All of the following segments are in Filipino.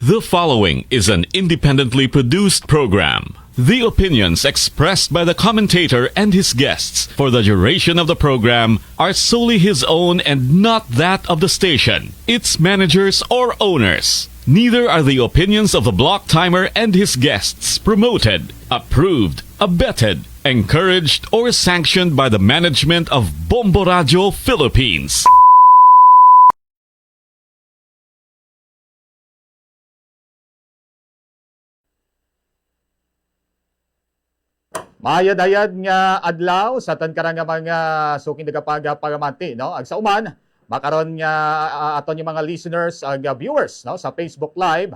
The following is an independently produced program. The opinions expressed by the commentator and his guests for the duration of the program are solely his own and not that of the station, its managers, or owners. Neither are the opinions of the Block Timer and his guests promoted, approved, abetted, encouraged, or sanctioned by the management of Bombo Radio Philippines. Mayad-ayad nga adlaw sa tankarang nga mga suking nagapagapagamati, no? Ag sa uman, makaron nga aton yung mga listeners ag viewers, no, sa Facebook Live,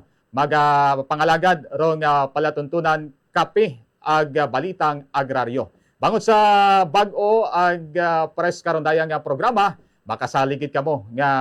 pangalagad rong palatuntunan kape ag balitang agraryo. Bangod sa bag-o ag press karon dayang nga programa, makasaligid kamo nga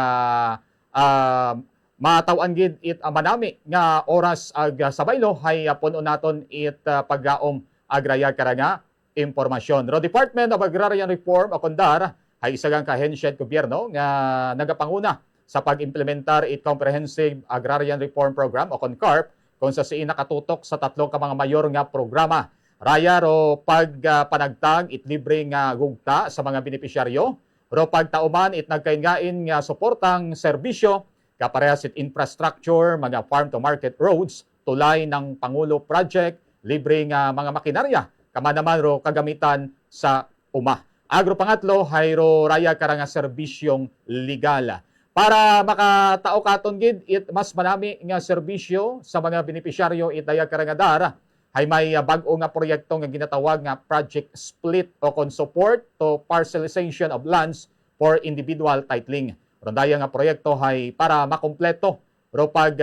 matawan gid it manami nga oras ag sabaylo hay puno naton it paggaom agrarya karanga impormasyon. Ro Department of Agrarian Reform o KONDAR ay isagang kahensya at gobyerno nga nagapanguna sa pag-implementar it Comprehensive Agrarian Reform Program o CONCARP kung sa siin nakatutok sa tatlong ka mga mayor nga programa. Raya ro pagpanagtag it libre nga gugta sa mga benepisyaryo, ro pagtauman it nagkaingain nga suportang serbisyo kaparehas it infrastructure, mga farm to market roads, tulay ng Pangulo Project, libre nga mga makinarya, kamanaman ro kagamitan sa uma. Agro pangatlo, hayro raya karanga serbisyong legal. Para makatao katon gid it mas manami nga serbisyo sa mga benepisyaryo it daya karanga dar, hay may bag-o nga proyekto nga ginatawag nga Project Split o kon support to parcelization of lands for individual titling. Rondaya nga proyekto hay para makompleto ro pag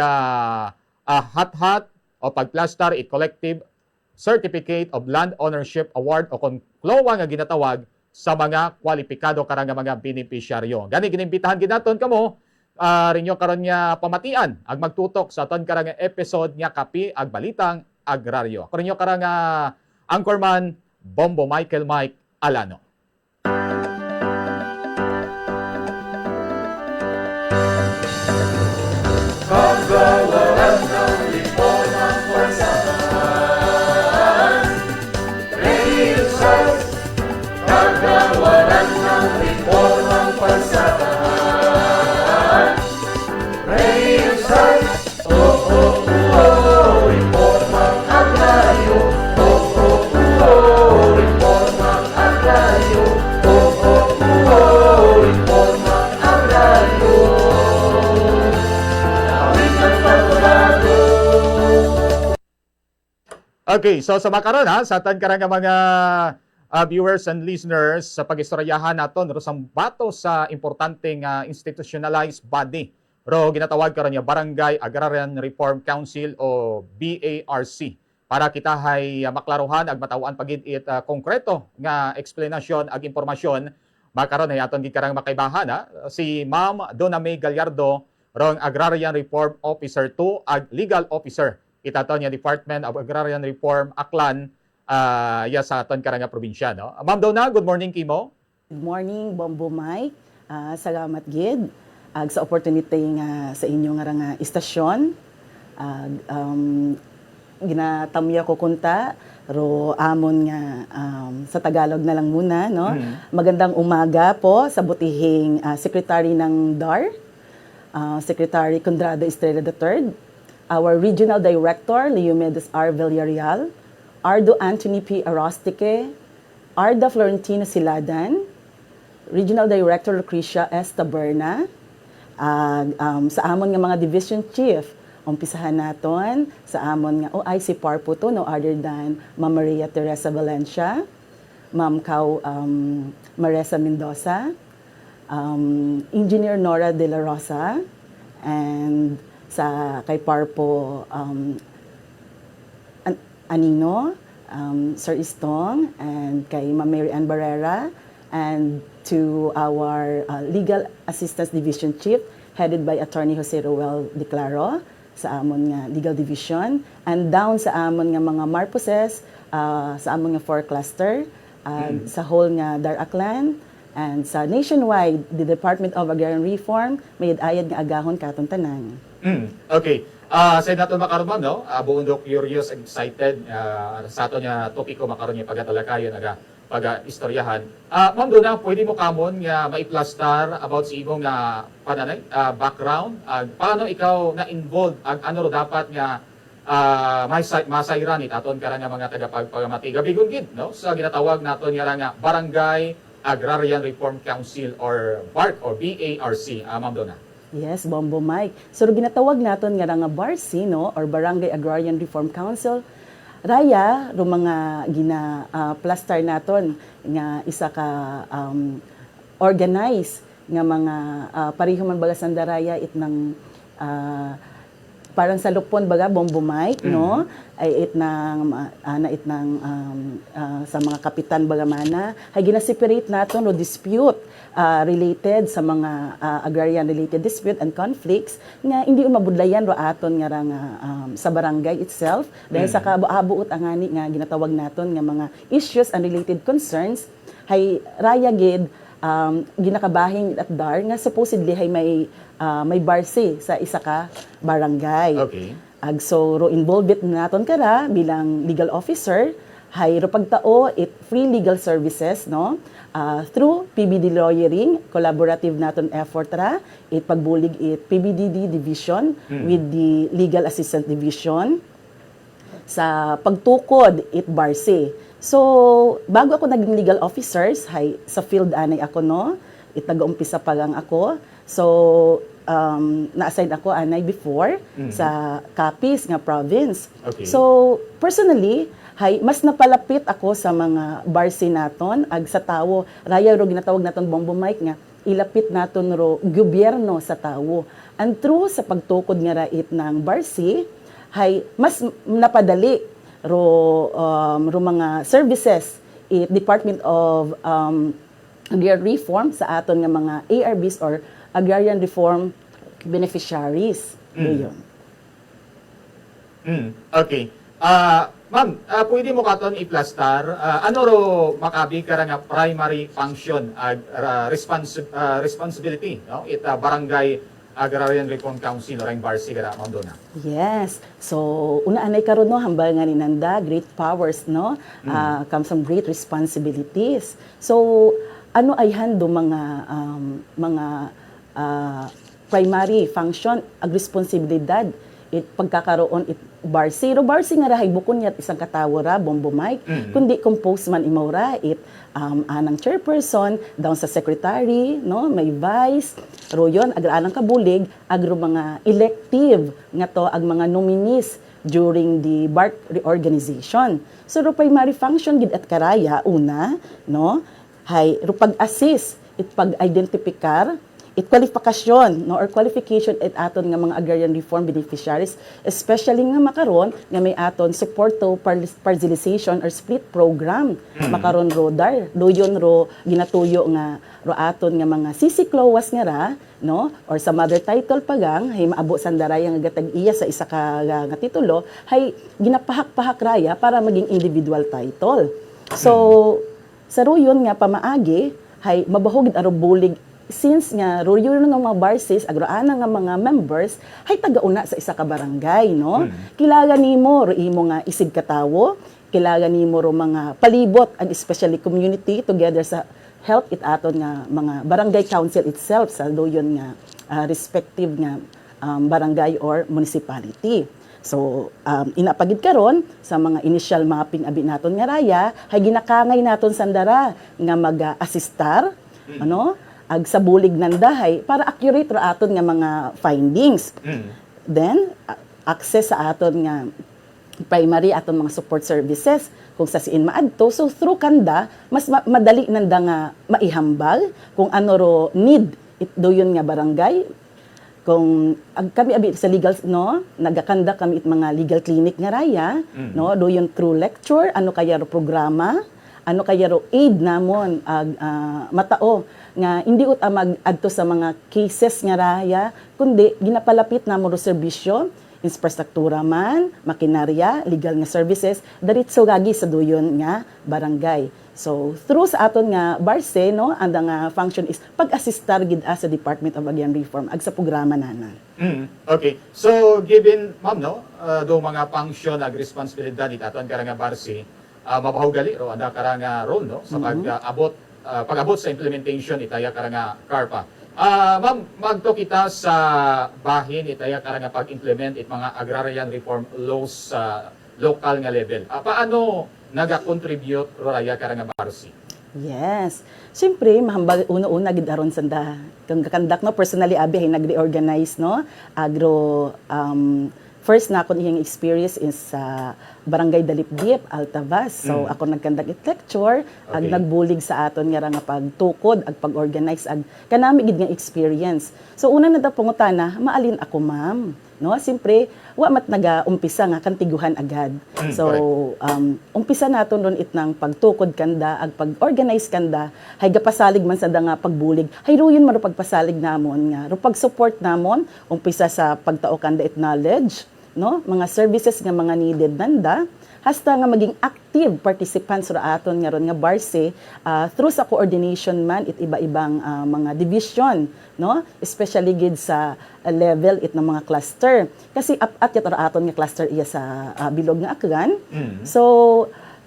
hat-hat o pagplaster it collective Certificate of Land Ownership Award o KONCLOA nga ginatawag sa mga kwalipikado karang mga benepisyaryo. Gani ginimbitahan ginaton kamo rinyo karon nga pamatian ag magtutok sa aton karang episode nga kapi ag balitang agraryo. Karon nyo karang anchorman Bombo Michael Mike Alano. Kagawaran ng liponang bansahan, Reusas. Kagawaran ng liponang bansahan, Reusas. Reformang agraryo. Reformang agraryo. Reformang agraryo. Okay, so sa makaron sa atan karang mga viewers and listeners sa pag-istoryahan naton ro sang bato sa importanteng institutionalized body ro ginatawag karon nga Barangay Agrarian Reform Council o BARC para kita hay maklaruhan ag matawan pagid it konkreto nga explanation ag impormasyon makaron ay aton gid karang makaibahan si Ma'am Donna May Gallardo rong Agrarian Reform Officer 2 ag Legal Officer itaton niya Department of Agrarian Reform Aklan sa aton karanga probinsya, no? Ma'am Donna, good morning kimo. Good morning, Bombo Mike. Salamat gid sa opportunity nga sa inyo nga istasyon. Ginatamya ko kunta ro amon nga sa Tagalog na lang muna, no? Magandang umaga po sa butihing Secretary ng DAR, Secretary Condrado Estrella III, our Regional Director, Leomedes R. Villarreal, Ardo Anthony P. Arostique, Arda Florentino Siladan, Regional Director Lucrecia S. Taberna, sa amon nga mga Division Chief, umpisahan naton sa amon nga OIC Parputo, no other than Ma'am Maria Teresa Valencia, Ma'am Kau Maresa Mendoza, Engineer Nora De La Rosa, and sa kay Parpo Anino, Sir Istong, and kay Ma'am Mary Ann Barrera, and to our Legal Assistance Division Chief, headed by Attorney Jose Roel Declaro, sa amon nga Legal Division, and down sa amon nga mga Marposes, sa amon nga 4 cluster, sa whole nga Dar Aklan, and sa nationwide, the Department of Agrarian Reform, may ayad nga agahon katon tanan. Okay. Sa nato makaron ma'am, no? Buong do curious and excited sa ato niya topiko makaron niya pagatalakayon aga paga-istoryahan. Ma'am Donna, pwede mo kamon nga maiplastar about sa imong pananay, background, paano ikaw na-involved, ano ro dapat nga masayran aton karon nga mga tagapagpagamati. Gabigon gid, no? Sa ginatawag naton nga Barangay Agrarian Reform Council or BARC or BARC, Ma'am Donna. Yes, Bombo Mike. So, ginatawag naton nga nga BARC, no, or Barangay Agrarian Reform Council, raya, ro mga plaster naton nga isa ka organize nga mga pareho man baga sandaraya it ng parang sa lupon baga Bombo Mike, no, ay it ng sa mga kapitan baga mana ay gina-separate naton ro dispute related sa mga agrarian related dispute and conflicts nga hindi mabudlayan ro aton nga sa barangay itself dahil sa kabuot ang ani nga ginatawag naton nga mga issues and related concerns hay raya gid ginakabahing at dar nga supposedly hay may barsi sa isa ka barangay. Okay. So ro involved naton kara bilang legal officer hay ro pagtao it free legal services, no, through PBD lawyering collaborative naton effort ra it pagbulig it PBDD division with the legal assistant division sa pagtukod it barsi. So bago ako naging legal officers hay sa field anay ako, no, it nag-umpisa pa lang ako. So na-assign ako anay before sa Capiz nga province. Okay. So personally hay mas napalapit ako sa mga barsi naton ag sa tawo raya ro ginatawag naton Bombo Mike nga ilapit naton ro gobyerno sa tawo. And through sa pagtukod nga rait ng barsi hay mas napadali ro mga services it Department of Agrarian Reform sa aton nga mga ARBs or Agrarian Reform beneficiaries. Yun. Okay. Ma'am, pwede mo katon i-plastar ano ro makabi kara nga primary function responsibility, no? It Barangay Agrarian Reform Council or BARC kara, Ma'am Donna. Yes. So, una-anay karon no, hambal nga ni nanda, great powers, no? Comes some great responsibilities. So, ano ay hando mga primary function, ag responsibilidad, it pagkakaroon it barsi. Ro barsi nga rahay bukon niya isang katawo ra, Bombo Mike, kundi compose man imaw it anang chairperson, down sa secretary, no, may vice, ro yon anang kabulig, agro mga elective nga to ag mga nominees during the BARC reorganization. So ro primary function gid at karaya una, no, hay ro pag-assist it pag-identifikar it kwalifikasyon, no, or qualification it aton nga mga agrarian reform beneficiaries, especially nga makaron nga may aton support to parcelization or split program makaron ro dar doyon ro ginatuyo nga ro aton nga mga sisiklowas nga ra, no, or sa mother title pagang hay maabo sandaraya nga gatag iya sa isa ka nga titulo hay ginapahak-pahak raya para maging individual title. So sa ro yun nga pamaagi hay mabahog aro bulig since nga ruyo nga mga barsis agroana nga mga members hay tagauna sa isa ka barangay, no. Kilala nimo ro imo nga isig katawo, kilala nimo ro mga palibot and especially community together sa help it aton nga mga barangay council itself sa doyon nga respective nga barangay or municipality. So inapagid karon sa mga initial mapping abi naton nga raya hay ginakangay naton sandara nga mag-assistar ano ag sa bulig nandahay para accurate ra aton nga mga findings. Then access sa aton nga primary aton mga support services kung sa siin maadto. So through kanda mas madali nanda nga maihambal kung ano ro need it doyon nga barangay. Kung kami abi sa legal, no, nagakanda kami it mga legal clinic nga raya, no, doyon through lecture ano kaya ro programa, ano kaya ro aid namon matao nga hindi ut mag-adto sa mga cases nga raya kundi ginapalapit namo ro serbisyo, infrastruktura man, makinarya, legal nga services diretso gagi sa duyon nga barangay. So through sa aton nga barse no, ang nga function is pag-assistar gid sa Department of Agrarian Reform ag sa programa nana. Okay. So, given, ma'am, no, do mga function ag responsibilidad ni aton karang nga barsi, mabahugali ro ada karang nga role no sa pag-abot sa implementation itaya karang nga CARPA. Ma'am, magto kita sa bahin itaya karang nga pag-implement it mga agrarian reform laws sa local nga level. Paano naga-contribute raya karang nga barsi? Yes. Siyempre, mahambal una-una gid aron sanda kang kakandak no personally abi hay nagre-organize no first na ako iyang experience is sa Barangay Dalipdip, Altavas. So ako nagkandak it lecture ag nagbulig sa aton nga pagtukod ag pag-organize ag kanami gid nga experience. So una na daw pangutana, maalin ako ma'am, no? Siyempre, wa mat naga-umpisa nga kantiguhan agad. So umpisa naton ron itnang pagtukod kanda ag pag-organize kanda hay gapasalig man sa nga pagbulig. Hay ruyon man ro pagpasalig namon nga ro pag-support namon umpisa sa pagtao kanda it knowledge, no, mga services nga mga needed nanda hasta nga maging active participants ra aton nga ron nga barse through sa coordination man it iba-ibang mga division, no, especially gid sa level it ng mga cluster kasi at ra aton nga cluster iya sa bilog nga aklan. So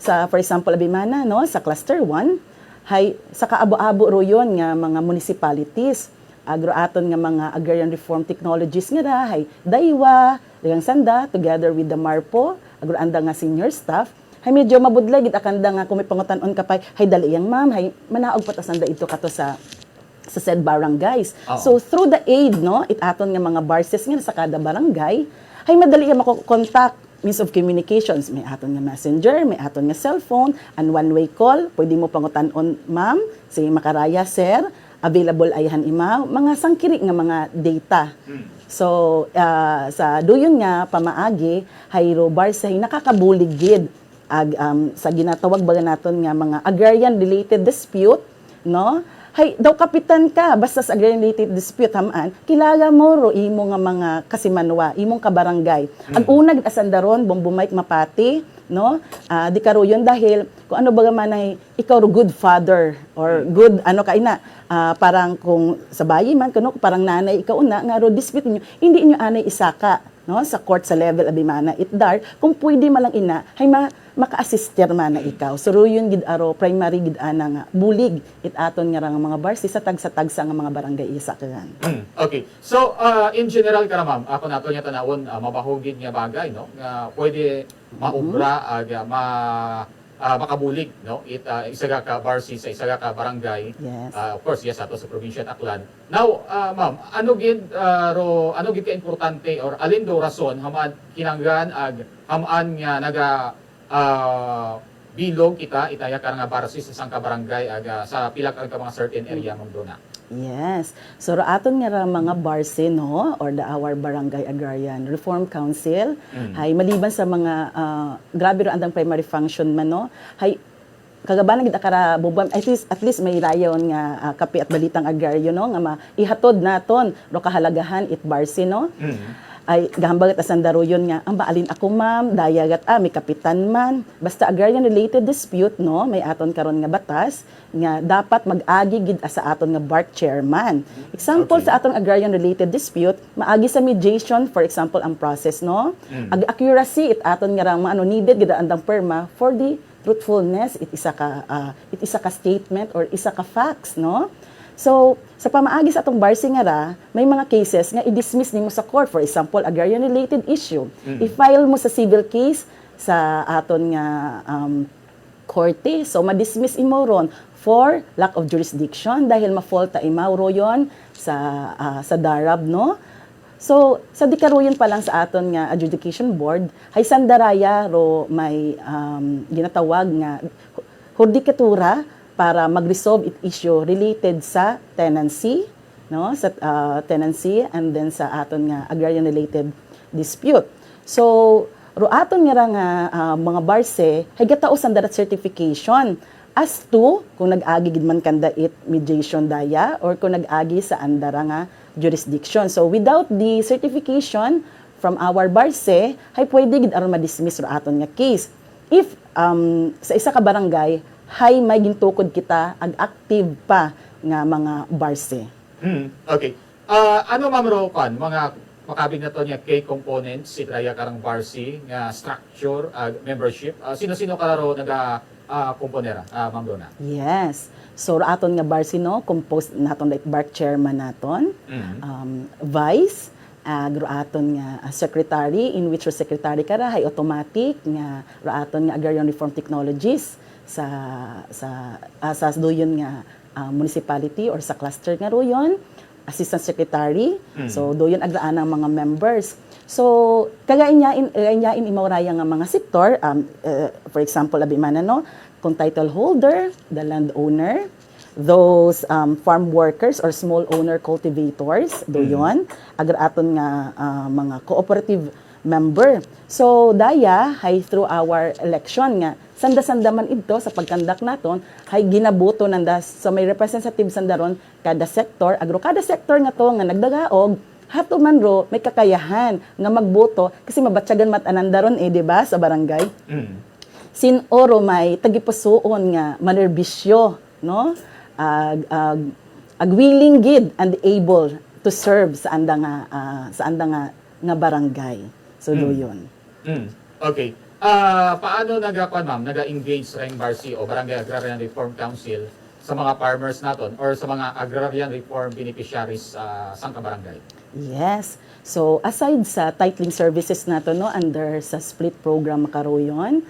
sa for example abimana no sa cluster 1 hay sa kaabo-abo ro yon nga mga municipalities agro aton nga mga agrarian reform technologies nga hay daywa dagang sanda together with the Marpo agro anda nga senior staff hay medyo mabudlay gid akanda nga kung may pangutan-on kapay hay dali yang ma'am hay manaog patasanda ito kato sa said barangays. So through the aid no it aton nga mga barses nga sa kada barangay hay madali nga mako-contact means of communications, may aton nga messenger, may aton nga cellphone, and one-way call, pwede mo pangutan-on ma'am, si makaraya sir, available ayahan imaw, mga sangkiri nga mga data. So, sa duyon nga pamaagi, hayro barsa hay nakakabuligid ag sa ginatawag baga naton nga mga agrarian related dispute, no? Hay daw kapitan ka basta sa agrarian related dispute hamaan kilala mo ro imo nga mga kasimanwa imong kabarangay ang unag asandaron bombumayk mapati no di karo yon dahil kung ano baga manay ikaw ro good father or good ano kay na parang kung sa bayi man kuno parang nanay ikaw una nga ro dispute niyo hindi inyo anay isaka no sa court sa level abimana itdar kung pwede malang ina hay maka-assister man na ikaw. So yun gid aro primary gid ana nga bulig it aton nga mga barsi sa tagsa nga mga barangay isa kan. Okay. So in general kara ma'am, ako nato nya tanawon mabahugid nga bagay no nga pwede maubra ag makabulig no it isaga ka barsi sa isaga ka barangay. Yes. Of course yes ato sa probinsya Aklan. Now ma'am, ano gid ka importante or alin do rason hamaan kinanggan ag hamaan nga naga bilog kita itaya ka nga barsi sa isang kabarangay aga sa pila ka mga certain area mong dona. Yes. So aton nga mga barse no or our Barangay Agrarian Reform Council hay maliban sa mga grabe ro andang primary function man no hay kagaban gid akara bubam at least may rayon nga kape at balitang agraryo no nga ihatod naton ro kahalagahan it barse no. Ay gahambagat asandaro yun nga ang baalin ako ma'am dayagat may kapitan man basta agrarian related dispute no may aton karon nga batas nga dapat mag-agi gid sa aton nga BARC chairman. Example sa aton agrarian related dispute maagi sa mediation for example ang process no ag accuracy it aton nga rang needed gid andang perma for the truthfulness it isa ka statement or isa ka facts no. So, sa pamaagi sa atong barsi nga ra, may mga cases nga i-dismiss nimo sa court. For example, agrarian-related issue. I-file mo sa civil case sa aton nga korte. So, ma-dismiss imo ron for lack of jurisdiction dahil ma-faulta imaw ro yon sa darab, no? So, sa dikaruyon pa lang sa aton nga adjudication board, hay sandaraya ro may ginatawag nga hudikatura para mag-resolve it issue related sa tenancy, no? Sa tenancy and then sa aton nga agrarian related dispute. So, ro aton nga mga barse hay gatao sa darat certification as to kung nag-agi gid man kanda it mediation daya or kung nag-agi sa andara nga jurisdiction. So, without the certification from our barse hay pwede gid aron ma-dismiss ro aton nga case. If sa isa ka barangay hay may gintukod kita ag active pa nga mga barsi. Okay. Ano Ma'am Rokan, mga makabig na to niya key components, itraya karang barsi, nga structure, membership. Sino-sino kararo naga-komponera, Ma'am Donna? Yes. So aton nga barsi no, composed naton like bar chairman naton, vice, aton nga secretary, in which secretary kara hay automatic nga aton nga agrarian reform technologies sa doyon nga municipality or sa cluster nga royon, assistant secretary. So doyon agraan ang mga members. So kagainyain imawraya nga mga sektor, for example abi man no, kung title holder, the landowner, those farm workers or small owner cultivators, doyon agraaton nga mga cooperative member. So daya hay through our election nga sanda-sanda man ito sa pagkandak naton hay ginabuto nanda sa may representative sandaron kada sektor, kada sektor nga to nga nagdagaog hato man ro may kakayahan nga magboto kasi mabatyagan matanandaron di ba sa barangay. Sin oro may tagipusoon nga manerbisyo no, ag willing gid and able to serve sa anda nga barangay. So doyon. Okay. Paano naga-engage sa Barsi o Barangay Agrarian Reform Council sa mga farmers naton or sa mga agrarian reform beneficiaries sa barangay? Yes. So aside sa titling services nato no under sa split program makaroyon,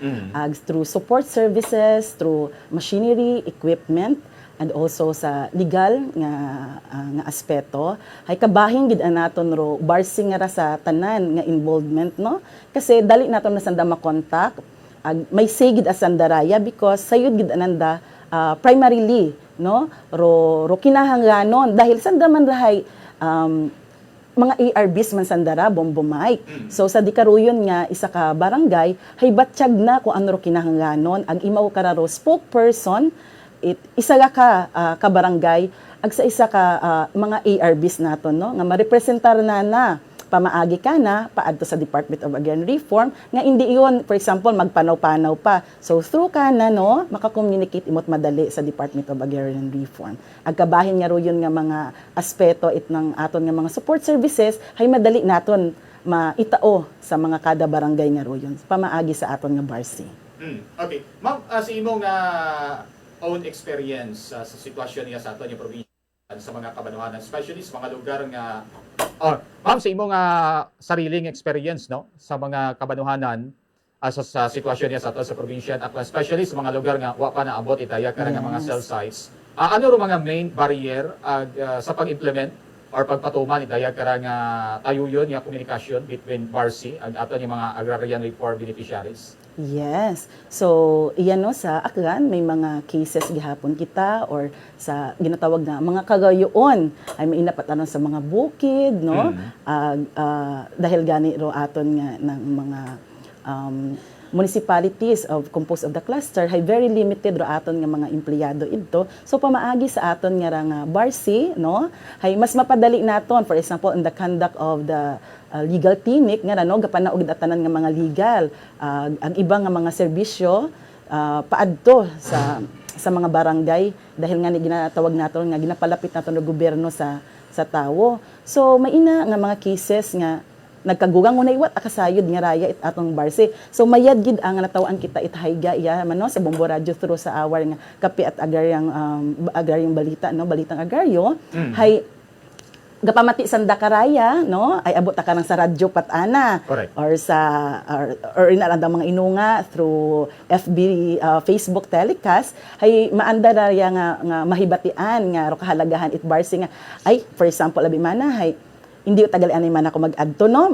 through support services, through machinery, equipment, and also sa legal nga aspeto hay kabahin gid naton ro barsing nga ra sa tanan nga involvement no, kasi dali naton na sanda makontak may say gid asandaraya because sayud gid ananda primarily no ro kinahanglanon dahil sanda man rahay mga ARBs man sandara bombomay. So sa dikaruyon nga isa ka barangay hay batsyag na kung ano ro kinahanglanon ag imaw kararo spokesperson isa ka barangay ag sa isa ka mga ARBs naton no nga marepresentar na pamaagi ka na paadto sa Department of Agrarian Reform nga hindi iyon for example magpanaw-panaw pa. So through ka na no maka-communicate imot madali sa Department of Agrarian Reform. Ag kabahin nga royon nga mga aspeto itnang aton nga mga support services hay madali naton maitao sa mga kada barangay nga royon pamaagi sa aton nga barsi. Okay. Ma'am, sa imong own experience sa sitwasyon niya sa aton yung probinsya sa mga kabanuhanan, especially sa mga lugar nga ma'am, sa imong sariling experience no sa mga kabanuhanan sa sitwasyon niya sa aton sa probinsya at especially sa mga lugar nga wa pa naabot itaya karang mga cell sites, ano ro mga main barrier sa pag-implement or pagpatuman itaya karang tayuyon nga komunikasyon between Barsi ag aton yung mga agrarian reform beneficiaries? Yes. So, iyan no, sa aklan, may mga cases gihapon kita or sa ginatawag na mga kagayoon ay may inapatanon sa mga bukid, no? Dahil gani ro aton nga ng mga municipalities of composed of the cluster hay very limited ro aton nga mga empleyado idto. So pamaagi sa aton nga nga Barsi no hay mas mapadali naton for example in the conduct of the legal clinic nga no gapanaog atanan nga mga legal ang iba nga mga serbisyo paadto sa mga barangay dahil nga ni ginatawag naton nga ginapalapit naton ng gobyerno sa tawo. So maina nga mga cases nga nagkagugang unay wat akasayod nga raya it atong Barsi. So mayad gid ang natawan kita itahayga iya man no sa Bombo Radio through sa awar nga kape at agraryang balita no balitang agaryo hay gapamati sanda karaya no ay abot ka nang sa radyo patana. Correct. Or sa or inalandang mga inunga through FB Facebook telecast hay maanda raya nga mahibatian nga ro kahalagahan it Barsi nga ay for example abi mana hay hindi tagal anay man ako mag-adto no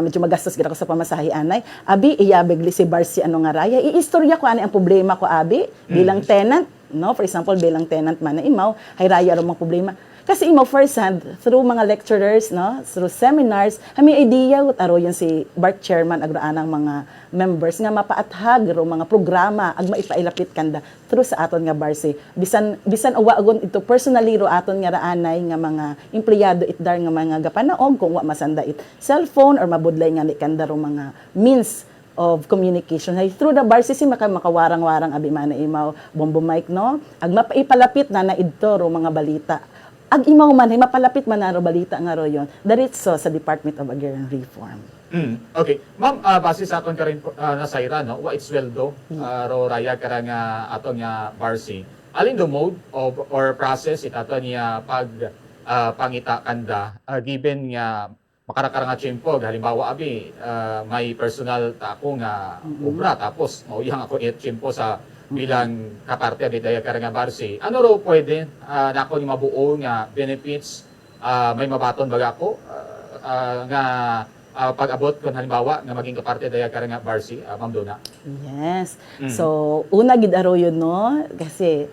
medyo magastos gid ako sa pamasahe anay abi iyabigli si Barsi ano nga raya iistorya ko ani ang problema ko abi bilang tenant no for example bilang tenant man na imaw hay raya ro mga problema kasi imaw first hand through mga lecturers no through seminars may idea ut aro yan si Bart chairman agraanang mga members nga mapaathag ro mga programa ag maipailapit kanda through sa aton nga Barsi bisan uwa agon ito personally ro aton nga raanay nga mga empleyado itdar nga mga gapanaog kung wa masanda it cellphone or mabudlay nga ni kanda ro mga means of communication. Hay through the bar system makawarang-warang abi man imaw bombo mic no. Ag mapaipalapit na idto ro mga balita. Ag imaw man hay mapalapit man na ro balita nga ro yon. Diretso sa Department of Agrarian Reform. Okay. Ma'am, base sa aton karon nasayra no, wa sweldo ro raya kara nga aton nga barsi. Alin the mode of or process it aton niya pag pangita kanda given nga makarakara nga tiyempo halimbawa abi may personal ta ako nga obra tapos mauyang ako tiyempo sa bilang kaparte abi daya kara nga barsi. Ano ro pwede nako ni mabuo nga benefits may mabaton baga ako nga pag-abot kung halimbawa nga maging kaparte daya kara nga barsi, Ma'am Donna? Yes. So, una gid aro yun, no? Kasi,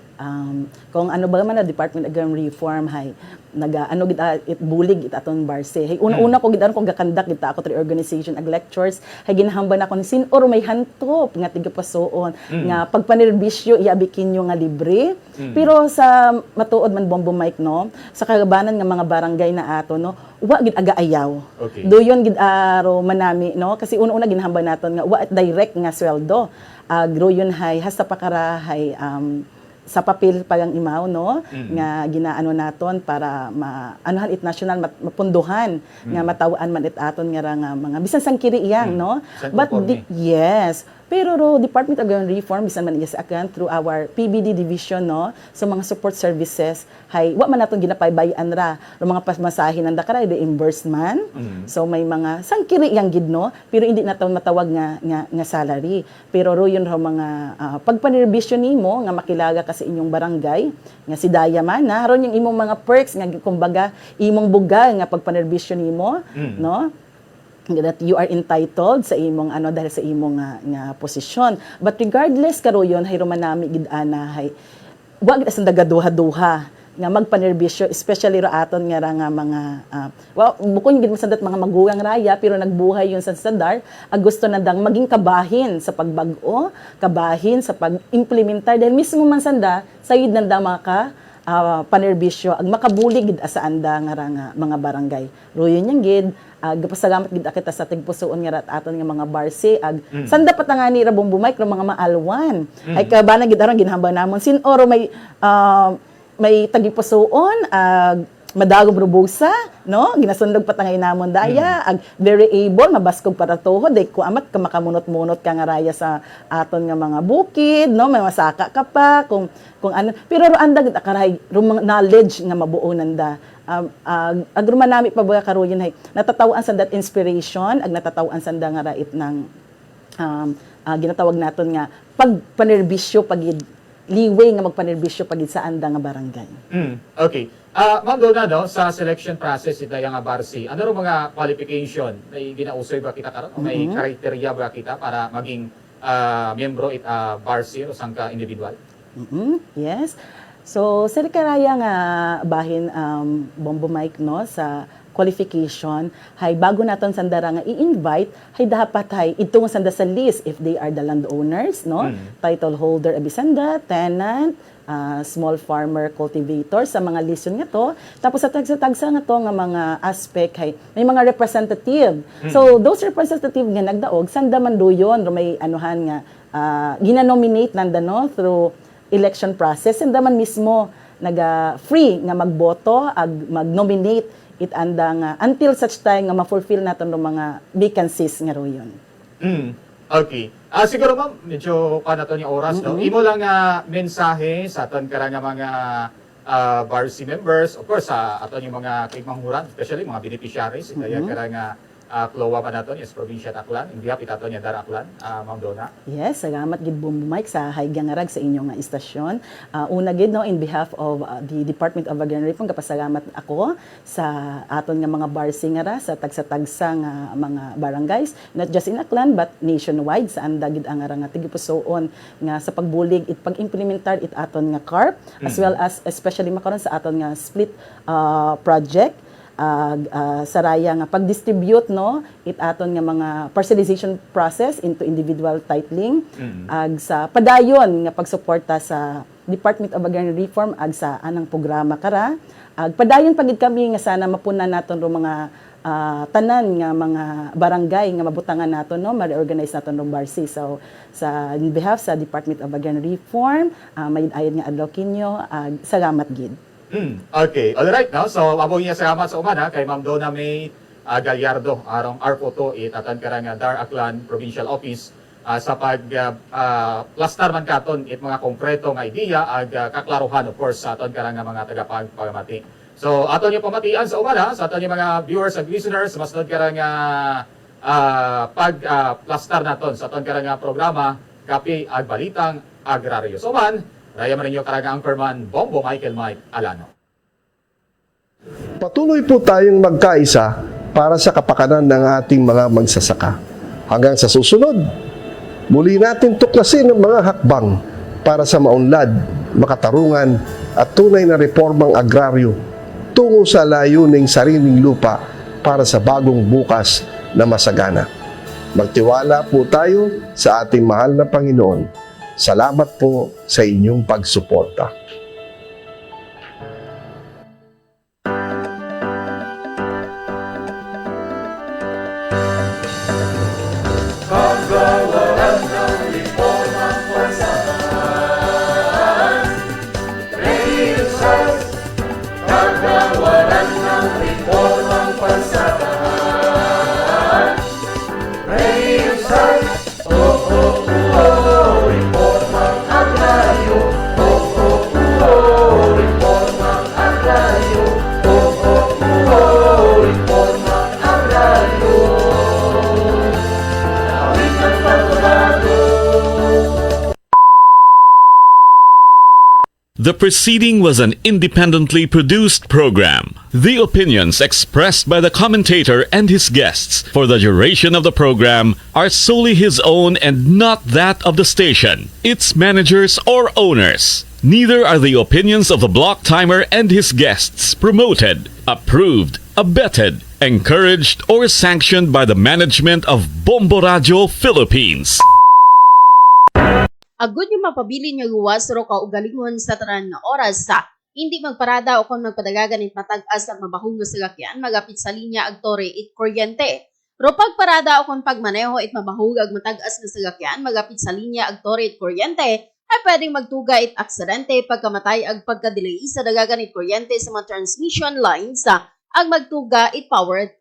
kung ano ba man na Department of Agrarian Reform, hay, ano gid it bulig it aton barse. Hay, una-una ko gid aron kung gakandak gid ako tri organization ag lectures, hay ginahambal ako ni sinor may hantop nga tigapasoon nga pagpanerbisyo iabikin nyo nga libre. Pero sa matuod man bombo mic no, sa kagabanan nga mga barangay na ato no, wa gid aga-ayaw. Okay. Doyon gid aro manami no, kasi una-una ginahambal naton nga wa direct nga sweldo. Agro yun hay hasta pakara hay sa papel pagang imaw no nga ginaano naton para maanuhan it national mapunduhan nga matawaan man it aton nga mga bisan sang kiri iyang no but yes pero ro Department of Agrarian Reform bisan man iya sa akan through our PBD division no sa mga support services hay wa man naton ginapaybayan ra ro mga pasmasahin nanda kara reimbursement so may mga sang kiri iyang gid no pero hindi naton matawag nga salary pero ro yun ro mga pagpanerbisyo nimo nga makilaga ka sa inyong barangay nga si Daya man na haron yung imong mga perks nga kumbaga imong buga nga pagpanerbisyo nimo no that you are entitled sa imong ano dahil sa imong nga posisyon but regardless karoyon hay romanami gid ana hay wa gid sa dagaduha-duha nga magpanerbisyo especially ro aton nga mga bukod gid masandat mga magugang raya pero nagbuhay yun sa standard ag gusto nandang maging kabahin sa pagbag-o kabahin sa pag-implementar dahil mismo man sanda sayid nandang mga panerbisyo ag makabulig gid asa anda nga mga barangay royon yang gid gapasalamat gid kita sa tigpusoon nga aton nga mga barsi ag sanda patangani ra bumbumay kro mga maalwan ay kabana gid aron ginhambal namon sin oro may tagipusoon madagom rubusa no ginasundog patangay namon daya ag very able mabaskog para tuhod day ko amat ka makamunot-munot ka nga raya sa aton nga mga bukid no may masaka ka pa kung ano pero ro anda gid akaray knowledge nga mabuo nanda agruman nami pa ba karoyon hay natataw-an sa that inspiration ag natataw-an sanda nga rait ng ginatawag naton nga pagpanerbisyo pagid liway nga magpanerbisyo pagid sa anda nga barangay. Okay. Ma'am Donna, no, sa selection process ita nga barsi, ano ro mga qualification may ginausoy ba kita karon o may criteria ba kita para maging miyembro it barsi o sangka individual? Yes. So, sa karaya nga bahin bombo mic no sa qualification hay bago naton sandara nga i-invite hay dapat hay ito nga sanda sa list if they are the landowners no title holder abisanda tenant small farmer cultivator sa mga lisyon nga to tapos sa tagsa nga to nga mga aspect hay may mga representative so those representative nga nagdaog sanda man doyon may anuhan nga ginanominate nanda no through election process sanda man mismo naga free nga magboto ag mag-nominate it anda nga until such time nga ma-fulfill naton ng mga vacancies nga royon. Okay. Siguro ma'am, medyo naton yung oras no. Imo lang mensahe sa aton kara nga mga barsi members, of course sa aton yung mga kaigmanghuran, especially mga beneficiaries kaya kara nga Klowa pa naton yes probinsya Aklan in behalf itaton ya Dar Aklan Ma'am Donna. Yes, salamat gid Bombo Mike sa haygang ngarag sa inyong istasyon. Una gid no in behalf of the Department of Agrarian Reform kapasalamat ako sa aton nga mga barsi nga sa tagsa-tagsa nga mga barangays not just in Aklan but nationwide sa anda gid ang nga tigipusoon nga sa pagbulig it pag-implementar it aton nga CARP as well as especially makaron sa aton nga split project saraya nga pag-distribute no it aton nga mga parcelization process into individual titling ag sa padayon nga pagsuporta sa Department of Agrarian Reform ag sa anang programa kara ag padayon pagid kami nga sana mapunan naton ro mga tanan nga mga barangay nga mabutangan nato no ma-reorganize nato no Barsi. So sa in behalf sa Department of Agrarian Reform, may ayod nga adlaw kinyo, salamat gid. Okay, alright now. So amo niya salamat sa umana kay Ma'am Donna May Gallardo arong Arpoto itatan karang Dar Aklan Provincial Office sa pag plastar man katon it mga konkreto nga idea ag kaklaruhan of course sa aton karang mga tagapagpamati. So aton yung pamatian sa umana sa aton yung mga viewers ag listeners mas sunod karang pag plastar naton sa aton karang programa Kape ag Balitang Agraryo. So man raya man ninyo karang Anchorman Bombo Michael Mike Alano. Patuloy po tayong magkaisa para sa kapakanan ng ating mga magsasaka. Hanggang sa susunod, muli natin tuklasin ang mga hakbang para sa maunlad, makatarungan at tunay na reformang agraryo tungo sa layuning sariling lupa para sa bagong bukas na masagana. Magtiwala po tayo sa ating mahal na Panginoon. Salamat po sa inyong pagsuporta. Kagawaran ng reformang pansamahan. Reusas. Kagawaran ng reformang pansamahan. Reusas. Reformang agraryo. Reformang agraryo. Reformang agraryo. The preceding was an independently produced program. The opinions expressed by the commentator and his guests for the duration of the program are solely his own and not that of the station, its managers, or owners. Neither are the opinions of the block timer and his guests promoted, approved, abetted, encouraged, or sanctioned by the management of Bombo Radio Philippines. Agud yung mapabili nga luwas ro ka ugalingon sa tanan nga oras sa hindi magparada o kung magpadagagan it matag-as at mabahong nga salakyan magapit sa linya ag tore it kuryente. Ro pagparada o kung pagmaneho it mabahog ag matag-as nga salakyan magapit sa linya ag tore it kuryente ay pwedeng magtuga it aksidente pagkamatay ag pagkadelay sa dagagan it kuryente sa mga transmission lines sa ag magtuga it powered